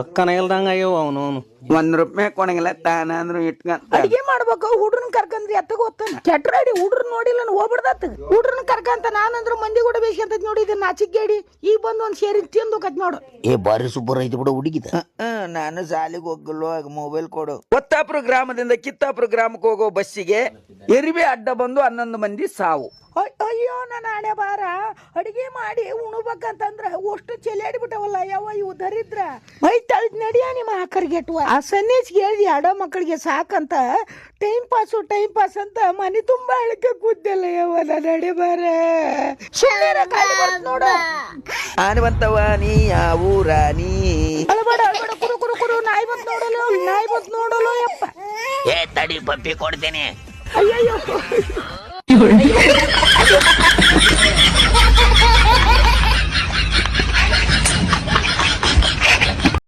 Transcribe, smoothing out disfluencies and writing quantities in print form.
ಪಕ್ಕನ ಇಲ್ದಂಗ ಅಯ್ಯೋ ಅವನು ₹1 ಕೊಡಂಗಿಲ್ಲ ತಾನ ಅಂದ್ರು ಇಟ್ಕೊಂಡ್ ಅಡಿಗೆ ಮಾಡ್ಬೇಕು ಹುಡ್ರನ್ ಕರ್ಕಂದ್ರಿ ಎತ್ತಗ ಹೋಗ್ತಾನ ಕೆಟ್ರಾಡಿ ಹುಡ್ರ ನೋಡಿಲ್ಲ ಹೋಗ್ಬಿಡ್ದತ್ ಹುಡ್ರನ್ ಕರ್ಕಂತ ನಾನಂದ್ರ ಮಂದಿ ಕೂಡ ಬೇಕಂತ ನೋಡಿದ್ದೆ ನಾಚಿಗೇಡಿ ಈಗ ಬಂದ್ ಒಂದ್ ಸೇರಿ ತಿಂದು ಕತ್ ನೋಡು ಬಾರಿ ಸೂಪರ್ ಐತಿ ಬಿಡ ಹುಡುಗಿದ. ನಾನು ಶಾಲೆಗೆ ಹೋಗಲ್ವ ಮೊಬೈಲ್ ಕೊಡು. ಒತ್ತಾಪುರ ಗ್ರಾಮದಿಂದ ಕಿತ್ತಾಪುರ ಗ್ರಾಮಕ್ಕೆ ಹೋಗೋ ಬಸ್ಸಿಗೆ ಎರಿವೆ ಅಡ್ಡ ಬಂದು 11 ಮಂದಿ ಸಾವು. ಅಯ್ಯೋ ನನ್ನ ಹಣೆ ಬಾರ ಅಡಿಗೆ ಮಾಡಿ ಉಣಬೇಕಂತಂದ್ರ ಅಷ್ಟು ಚೆಲ್ಲಾಡಿಬಿಟ್ಟವಲ್ಲ ಯಾವ ಇವು ದರಿದ್ರ ಮೈ ತಳ್ದ್ ನಡಿಯ ನಿಮ್ಮ ಆಕರ್ಗೆಟ್ವ ಆ ಸನ್ನೇಜ್ ಹೇಳ್ದಿ ಆಡೋ ಮಕ್ಕಳಿಗೆ ಸಾಕಂತ ಟೈಮ್ ಪಾಸ್ ಅಂತ ಮನೆ ತುಂಬಾ ಅಳಕ ಕೂದ್ದಲ್ಲ ಯಾವ ನನ್ನ ಹಣೆ ಬಾರ ನೋಡ ಆನವಂತವ ನೀ ಊರ ನೀ ಅಳಬೇಡ ಕುರು ಕುರು ಕುರು ನಾಯಿ ಬಂತ್ ನೋಡಲು ಯಪ್ಪ ಏ ತಡಿ ಪಪ್ಪಿ ಕೊಡ್ತೇನೆ. ಅಯ್ಯಯ್ಯೋ